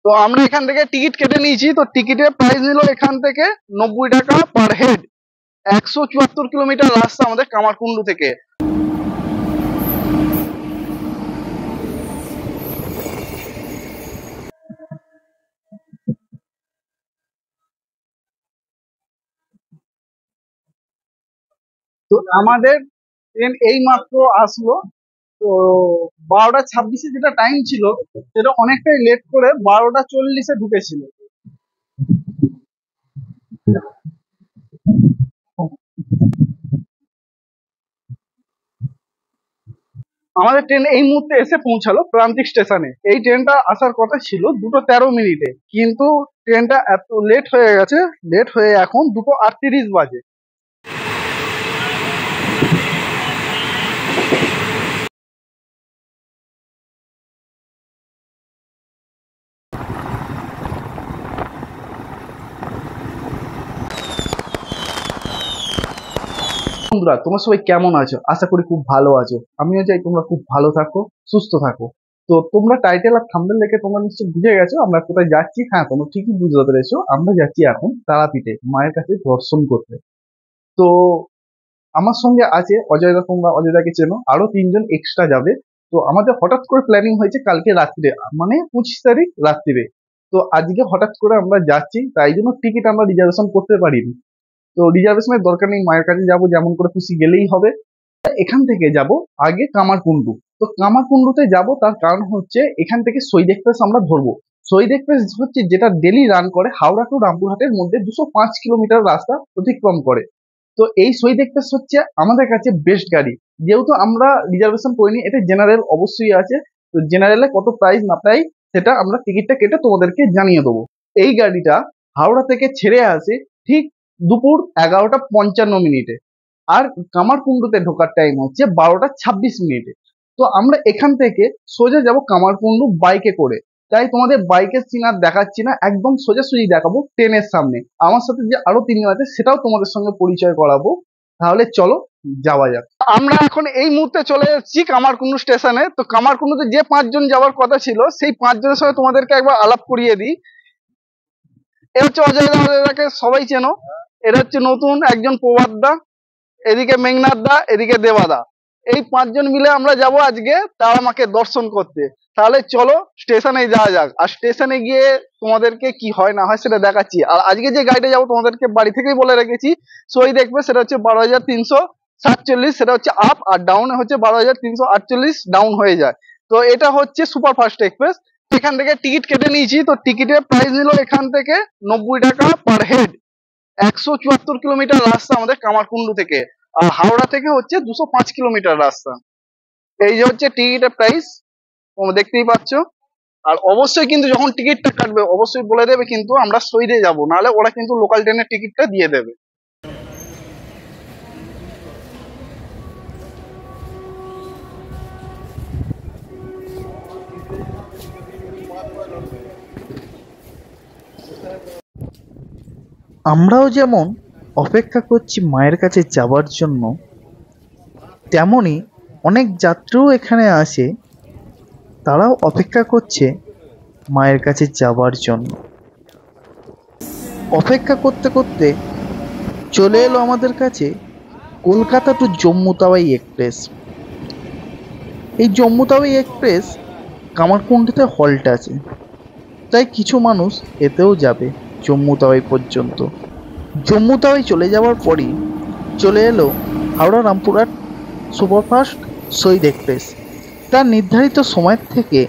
তো আমরা এখান থেকে টিকিট কেটে নিয়েছি। তো টিকিটের প্রাইস নিল এখান থেকে 90 টাকা পার হেড। 174 কিলোমিটার রাস্তা আমাদের কামারকুন্ডু থেকে। তো আমাদের ট্রেন এই মাত্র আসলো। তো 12টা 26-এ যেটা টাইম ছিল সেটা অনেকটাই লেট করে 12টা 40-এ ঢুকেছিল। আমাদের ট্রেন এই মুহূর্তে এসে পৌঁছালো প্রান্তিক স্টেশনে। এই ট্রেনটা আসার কথা ছিল 2:13 কিন্তু ট্রেনটা এত লেট হয়ে গেছে, লেট হয়ে এখন 2:38 বাজে। বন্ধুরা, তোমরা সবাই কেমন আছো? আশা করি খুব ভালো আছো। আমিও চাই তোমরা খুব ভালো থাকো, সুস্থ থাকো। তো তোমরা টাইটেল আর থাম্বনেল দেখে তোমরা নিশ্চয়ই বুঝে গেছো আমরা কোথায় যাচ্ছি। হ্যাঁ, তোমরা ঠিকই বুঝতে পেরেছো, আমরা যাচ্ছি এখন তারাপীঠে মায়ের কাছে দর্শন করতে। তো আমার সঙ্গে আছে অজয়দা, তোমরা অজয়দাকে চেনো, আরো 3জন এক্সট্রা যাবে। তো আমাদের হঠাৎ করে প্ল্যানিং হয়েছে কালকে রাত্রে, মানে 25 তারিখ রাত্রিরে। তো আজকে হঠাৎ করে আমরা যাচ্ছি, তাই জন্য টিকিট আমরা রিজার্ভেশন করতে পারিনি। তো রিজার্ভেশনের দরকার নেই, মায়ের কাছে যাবো, যেমন করে খুশি গেলেই হবে। এখান থেকে যাব আগে কামারকুন্ডু। তো কামারকুন্ডুতে যাব, তার কারণ হচ্ছে এখান থেকে শহীদ এক্সপ্রেস আমরা ধরবো। শহীদ এক্সপ্রেস হচ্ছে যেটা ডেলি রান করে হাওড়া টু রামপুরহাটের মধ্যে 205 কিলোমিটার রাস্তা অতিক্রম করে। তো এই শহীদ এক্সপ্রেস হচ্ছে আমাদের কাছে বেস্ট গাড়ি। যেহেতু আমরা রিজার্ভেশন করিনি, এটা জেনারেল অবশ্যই আছে। তো জেনারেলে কত প্রাইস না প্রাইস সেটা আমরা টিকিটটা কেটে তোমাদেরকে জানিয়ে দেবো। এই গাড়িটা হাওড়া থেকে ছেড়ে আসে ঠিক দুপুর 11টা 55 মিনিটে। আর কামারকুন্ডুতে ঢোকার টাইম হচ্ছে 12টা 26 মিনিটে। তো আমরা এখান থেকে সোজা যাব কামারকুন্ডু বাইকে করে। তাই তোমাদের বাইকের সিন আর দেখাচ্ছি না, একদম সোজাসুজি দেখাবো ট্রেনের সামনে। আমার সাথে যে আরো 3জন আছে সেটাও তোমাদের সঙ্গে পরিচয় করাবো। তাহলে চলো যাওয়া যাক। আমরা এখন এই মুহূর্তে চলে এসেছি কামারকুন্ডু স্টেশনে। তো কামারকুন্ডুতে যে 5জন যাওয়ার কথা ছিল সেই 5জনের সঙ্গে তোমাদেরকে একবার আলাপ করিয়ে দিই। এ হচ্ছে অজয়দা, অজয়দাকে সবাই চেনো। এটা হচ্ছে নতুন একজন প্রবাদ দা, এদিকে মেঘনাথ দা, এদিকে দেবাদা। এই 5জন মিলে আমরা যাব আজকে তারা মাকে দর্শন করতে। তাহলে চলো স্টেশনে যাওয়া যাক। আর স্টেশনে গিয়ে তোমাদেরকে কি হয় না হয় সেটা দেখাচ্ছি। আর আজকে যে গাড়িটা যাবো তোমাদেরকে বাড়ি থেকেই বলে রেখেছি, সই দেখবে সেটা হচ্ছে 12,347, সেটা হচ্ছে আপ, আর ডাউনে হচ্ছে 12,348 ডাউন হয়ে যায়। তো এটা হচ্ছে সুপার ফাস্ট এক্সপ্রেস। এখান থেকে টিকিট কেটে নিয়েছি। তো টিকিটের প্রাইস নিল এখান থেকে 90 টাকা পার হেড। 174 কিলোমিটার রাস্তা আমাদের কামারকুন্ডু থেকে। আর হাওড়া থেকে হচ্ছে 205 কিলোমিটার রাস্তা। এই যে হচ্ছে টিকিটের প্রাইস, তোমরা দেখতেই পাচ্ছ। আর অবশ্যই কিন্তু যখন টিকিটটা কাটবে অবশ্যই বলে দেবে কিন্তু আমরা সইদে যাব, নাহলে ওরা কিন্তু লোকাল ট্রেনের টিকিটটা দিয়ে দেবে। আমরাও যেমন অপেক্ষা করছি মায়ের কাছে যাবার জন্য, তেমনই অনেক যাত্রীও এখানে আসে, তারাও অপেক্ষা করছে মায়ের কাছে যাবার জন্য। অপেক্ষা করতে করতে চলে এলো আমাদের কাছে কলকাতা টু জম্মু তাওয়াই এক্সপ্রেস। এই জম্মু তাওয়াই এক্সপ্রেস কামারকুন্ডুতে হল্ট আছে, তাই কিছু মানুষ এতেও যাবে জম্মু তাওয়াই পর্যন্ত। জম্মু তাওয়াই চলে যাওয়ার পরই চলে এলো হাওড়া রামপুরহাট সুপারফাস্ট শহীদ এক্সপ্রেস। তার নির্ধারিত সময়ের থেকে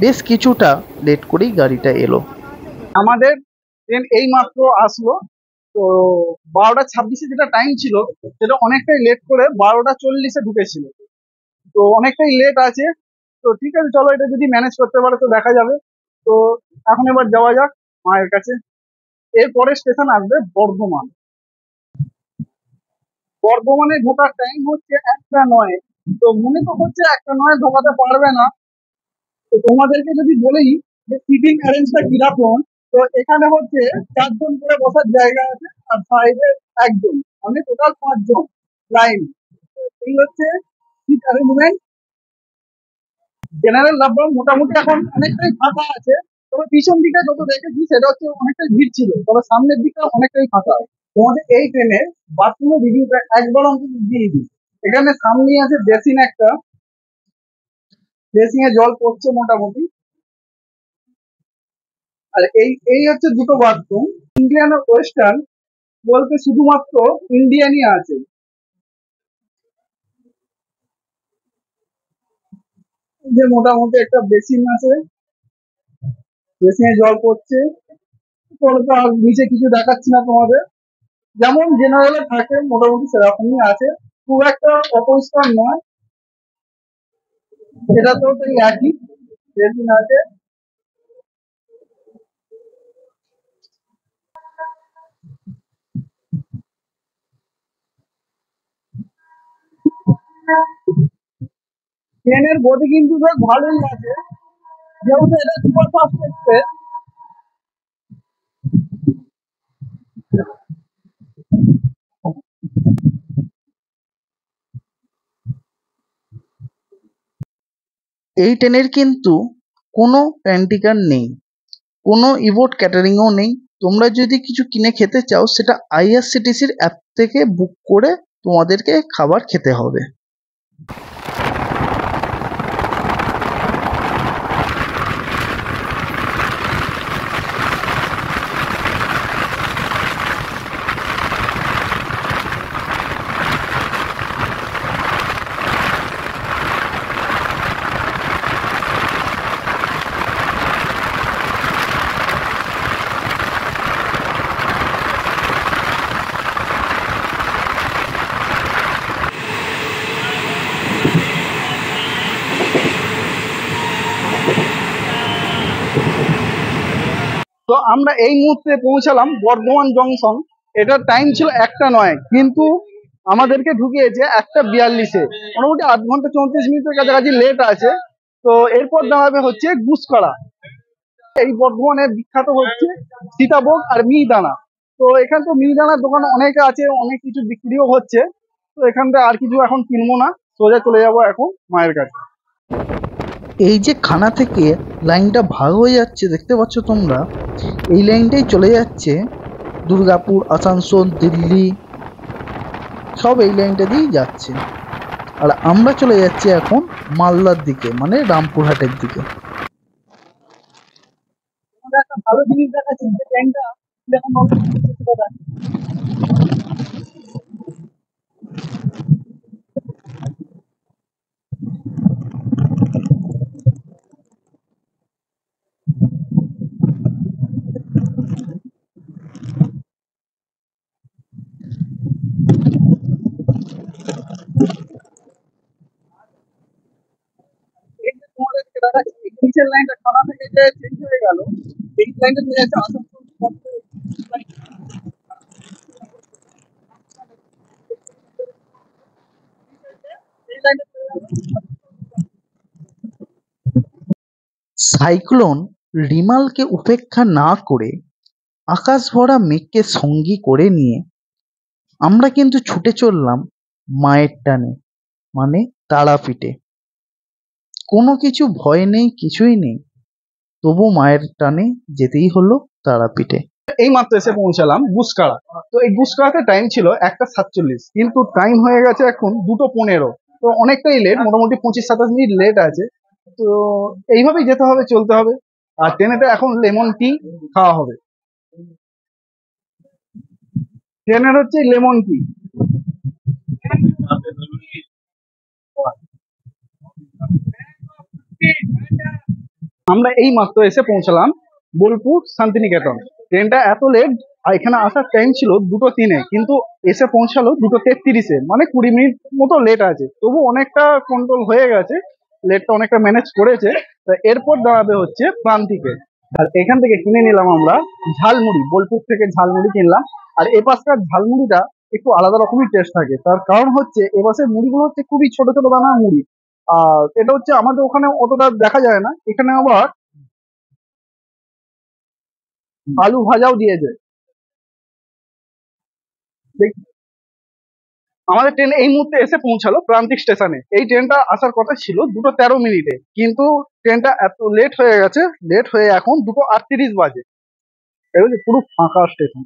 বেশ কিছুটা লেট করেই গাড়িটা এলো। আমাদের ট্রেন এই মাত্র আসলো। তো 12টা 26-এ যেটা টাইম ছিল সেটা অনেকটাই লেট করে 12টা 40-এ ঢুকেছিল। তো অনেকটাই লেট আছে। তো ঠিক আছে, চলো এটা যদি ম্যানেজ করতে পারে তো দেখা যাবে। তো এখন এবার যাওয়া যাক মায়ের কাছে। এরপরে স্টেশন আসবে বর্ধমান। বর্ধমানে ঢোকার টাইম হচ্ছে 1টা 9। তো মনে তো হচ্ছে 1টা 9 ঢোকাতে পারবে না। তো তোমাদেরকে যদি বলি যে সিটিং অ্যারেঞ্জটা কিরকম, তো এখানে হচ্ছে 4জন করে বসার জায়গা আছে, আর সাইডে একজন, মানে টোটাল 5জন লাইন। এই হচ্ছে সিট অ্যারেঞ্জমেন্ট। জেনারেল ডাব্বা মোটামুটি এখন অনেকটাই ফাঁকা আছে। তবে পিছন দিকে যত দেখেছি সেটা হচ্ছে অনেকটাই ভিড় ছিল, তবে সামনের দিকটা অনেকটাই ফাঁকা। তোমাদের এই ট্রেনের বাথরুমের রিভিউটা একবার অন্তত দিয়ে দিই। এখানে সামনেই আছে বেসিন একটা, বেসিনে জল পড়ছে মোটামুটি। আর এই এই হচ্ছে দুটো বাথরুম। ইন্ডিয়ান আর ওয়েস্টার্ন বলতে শুধুমাত্র ইন্ডিয়ানই আছে। এই যে মোটামুটি একটা বেসিন আছে, বেসিনে জল পড়ছে। পরে তো আর নিচে কিছু দেখাচ্ছি না তোমাদের, যেমন জেনারেলে থাকে মোটামুটি সেরকমই আছে, খুব একটা অপরিষ্কার নয়। এটা তো তাই একই বেসিন আছে। ট্রেনের গতি কিন্তু বেশ ভালোই আছে, যেহেতু এটা সুপারফাস্ট এক্সপ্রেস। এই ট্রেনের কিন্তু কোনো প্যান্টিকার নেই, কোনো ইভোট ক্যাটারিংও নেই। তোমরা যদি কিছু কিনে খেতে চাও সেটা আইআরসিটিসির অ্যাপ থেকে বুক করে তোমাদেরকে খাবার খেতে হবে। তো আমরা এই মুহূর্তে পৌঁছালাম বর্ধমান জংশন। এটার টাইম ছিল 1টা 9, কিন্তু আমাদেরকে ঢুকিয়েছে 1টা 42-এ। মোটামুটি আধ ঘন্টা 34 মিনিটের কাছাকাছি লেট আছে। তো এরপর দাঁড়াবে হচ্ছে গুসকরা। এই বর্ধমানে বিখ্যাত হচ্ছে সীতাভোগ আর মিহিদানা। তো এখানে তো মিহিদানার দোকান অনেক আছে, অনেক কিছু বিক্রিও হচ্ছে। তো এখানটা আর কিছু এখন কিনবো না, সোজা চলে যাবো এখন মায়ের কাছে। এই যে খানা থেকে লাইনটা ভাগ হয়ে যাচ্ছে দেখতে পাচ্ছ তোমরা, এই লাইনটাই চলে যাচ্ছে দুর্গাপুর, আসানসোল, দিল্লি, সব এই লাইনটা দিয়েই যাচ্ছে। আর আমরা চলে যাচ্ছি এখন মালদার দিকে, মানে রামপুরহাটের দিকে। তোমাদের একটা ভালো জিনিস দেখাচ্ছি, যে ট্রেনটা এখন এই যে তোমাদেরকে দেখাচ্ছি, এই নিচের লাইনটা থানা থেকে যে চেঞ্জ হয়ে গেল, এই লাইনটা চলে যাচ্ছে আসানসোল। এই লাইনটা চলে গেল। সাইক্লোন রিমালকে উপেক্ষা না করে আকাশ ভরা মেঘকে সঙ্গী করে নিয়ে আমরা কিন্তু ছুটে চললাম মায়ের টানে, মানে তারাপীঠে। কোনো কিছু ভয় নেই, কিছুই নেই, তবু মায়ের টানে যেতেই হলো তারাপীঠে। এই মাত্র এসে পৌঁছালাম গুসকাড়া। তো এই গুসকাড়াতে টাইম ছিল 1টা 47, কিন্তু টাইম হয়ে গেছে এখন 2টো 15। তো অনেকটাই লেট, মোটামুটি 25-27 মিনিট লেট আছে। তো এইভাবেই যেতে হবে, চলতে হবে। আর ট্রেনেতে এখন লেমন টি খাওয়া হবে। ট্রেনের হচ্ছে লেমন টি। আমরা এই মাত্র এসে পৌঁছালাম বোলপুর শান্তিনিকেতন। ট্রেনটা এত লেট, এখানে আসার টাইম ছিল 2টো 3-এ, কিন্তু এসে পৌঁছালো 2টো 33-এ, মানে 20 মিনিট মতো লেট আছে। তবু অনেকটা কন্ট্রোল হয়ে গেছে, লেটটা অনেকটা ম্যানেজ করেছে। তা এরপর দাঁড়াবে হচ্ছে প্রান্তিকে। আর এখান থেকে কিনে নিলাম আমরা ঝালমুড়ি, বোলপুর থেকে ঝালমুড়ি কিনলাম। আর এ পাশকার ঝালমুড়িটা একটু আলাদা রকমই টেস্ট থাকে, তার কারণ হচ্ছে এ পাশের মুড়িগুলো হচ্ছে খুবই ছোট ছোট দানার মুড়ি। আর এটা হচ্ছে আমাদের ওখানে অতটা দেখা যায় না, এখানে আবার আলু ভাজাও দিয়েছে। দেখ- আমাদের ট্রেন এই মুহূর্তে এসে পৌঁছালো প্রান্তিক স্টেশনে। এই ট্রেনটা আসার কথা ছিল 2:13 কিন্তু ট্রেনটা এত লেট হয়ে গেছে, লেট হয়ে এখন 2:38 বাজে। এবার পুরো ফাঁকা স্টেশন।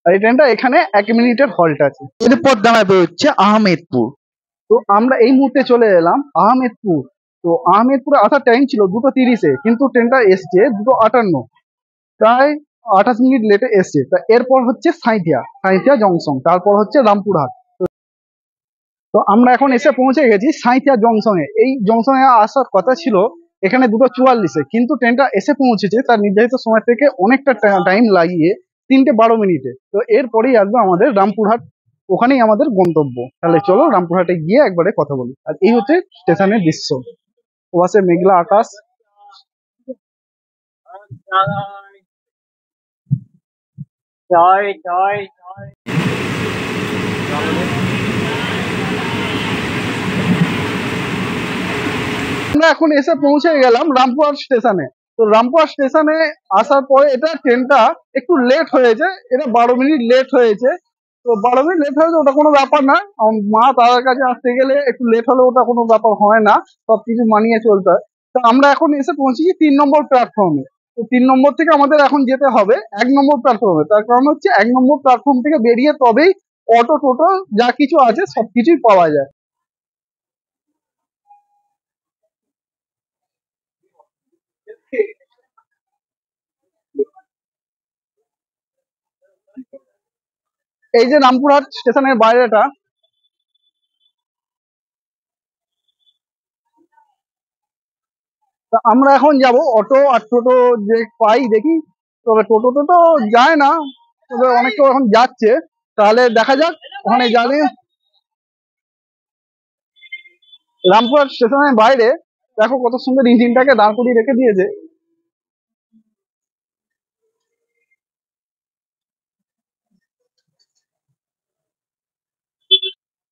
আর এই ট্রেনটা এখানে 1 মিনিটের হল্ট আছে। এরপর দাঁড়াবে হচ্ছে আহমেদপুর। তো আমরা এই মুহূর্তে চলে এলাম আহমেদপুর। তো আহমেদপুরে আসার টাইম ছিল 2:30 কিন্তু ট্রেনটা এসছে 2:58, প্রায় 28 মিনিট লেটে এসছে। তা এরপর হচ্ছে সাঁইথিয়া জংশন, তারপর হচ্ছে রামপুরহাট। তো আমরা এখন এসে পৌঁছে গেছি সাঁইথিয়া জংশনে। এই জংশনে আসার কথা ছিল এখানে 2:44, কিন্তু ট্রেনটা এসে পৌঁছেছে তার নির্ধারিত সময় থেকে অনেকটা টাইম লাগিয়ে 3:12। তো এরপরেই আসবে আমাদের রামপুরহাট, ওখানেই আমাদের গন্তব্য। তাহলে চলো রামপুরহাটে গিয়ে একবারে কথা বলি। আর এই হচ্ছে স্টেশনের দৃশ্য, ওপাশে মেঘলা আকাশ। আমরা এখন এসে পৌঁছে গেলাম রামপুরহাট স্টেশনে। তো রামপুরহাট স্টেশনে আসার পরে এটা ট্রেনটা একটু লেট হয়েছে, এটা 12 মিনিট লেট হয়েছে। তো 12 মিনিট লেট হয়েছে ওটা কোনো ব্যাপার না, মা তার কাছে আসতে গেলে একটু লেট হলে ওটা কোনো ব্যাপার হয় না, সবকিছু মানিয়ে চলতে হয়। তো আমরা এখন এসে পৌঁছেছি 3 নম্বর প্ল্যাটফর্মে। তো 3 নম্বর থেকে আমাদের এখন যেতে হবে 1 নম্বর প্ল্যাটফর্মে। তার কারণ হচ্ছে 1 নম্বর প্ল্যাটফর্ম থেকে বেরিয়ে তবেই অটো টোটো যা কিছু আছে সবকিছুই পাওয়া যায়। এই যে রামপুরহাট স্টেশনের বাইরেটা। তা আমরা এখন যাব অটো আর টোটো যে পাই দেখি। তবে টোটোতে তো যায় না, তবে অনেক কেউ এখন যাচ্ছে। তাহলে দেখা যাক ওখানে যাবে। রামপুরহাট স্টেশনের বাইরে দেখো কত সুন্দর ইঞ্জিনটাকে দাঁড় করিয়ে রেখে দিয়েছে।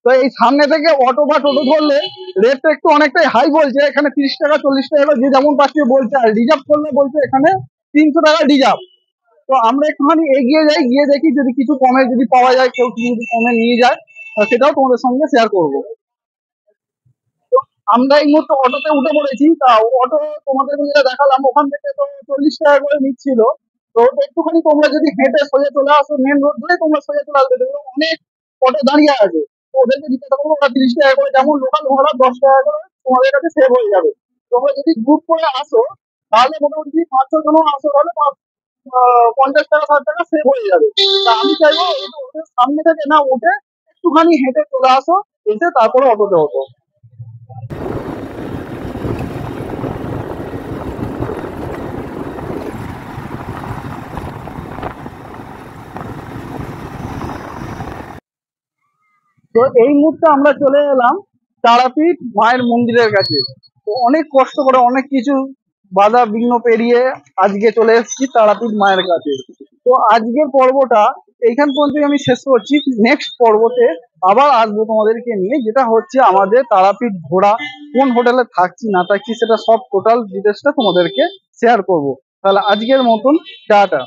তো এই সামনে থেকে অটো বা টোটো ধরলে রেটটা একটু অনেকটাই হাই বলছে, এখানে 30 টাকা 40 টাকা করে যে যেমন পাচ্ছে বলছে। আর রিজার্ভ করলে বলছে এখানে 300 টাকা রিজার্ভ। তো আমরা একটুখানি এগিয়ে যাই, গিয়ে দেখি যদি কিছু কমে যদি পাওয়া যায়, কেউ যদি কমে নিয়ে যায় সেটাও তোমাদের সঙ্গে শেয়ার করবো। তো আমরা এই মুহূর্তে অটোতে উঠে পড়েছি। তা অটো তোমাদেরকে যেটা দেখালাম ওখান থেকে তো 40 টাকা করে নিচ্ছিল। তো একটুখানি তোমরা যদি হেঁটে সোজা চলে আসো মেন রোড ধরে, তোমরা সোজা চলে আসবে, দেখবে অনেক অটো দাঁড়িয়ে আছে। তো ওদেরকে জিজ্ঞাসা করবো, ওরা 30 টাকা করে, যেমন লোকাল ভাড়া 10 টাকা করে তোমাদের কাছে সেভ হয়ে যাবে। তোমরা যদি গ্রুপ করে আসো তাহলে মোটামুটি 5-6 জন আসো, তাহলে 50 টাকা 60 টাকা সেভ হয়ে যাবে। তা আমি চাইবো ওদের সামনে থেকে না উঠে একটুখানি হেঁটে চলে আসো, এসে তারপরে অটোতে ওঠো। তো এই মুহূর্তে আমরা চলে এলাম তারাপীঠ মায়ের মন্দিরের কাছে। তো অনেক কষ্ট করে অনেক কিছু বাধা বিঘ্ন পেরিয়ে আজকে চলে এসেছি তারাপীঠ মায়ের কাছে। তো আজকের পর্বটা এইখান পর্যন্তই আমি শেষ করছি। নেক্সট পর্বতে আবার আসবো তোমাদেরকে নিয়ে, যেটা হচ্ছে আমাদের তারাপীঠ ঘোরা, কোন হোটেলে থাকছি না থাকছি সেটা সব টোটাল ডিটেলসটা তোমাদেরকে শেয়ার করব। তাহলে আজকের মতন টাটা।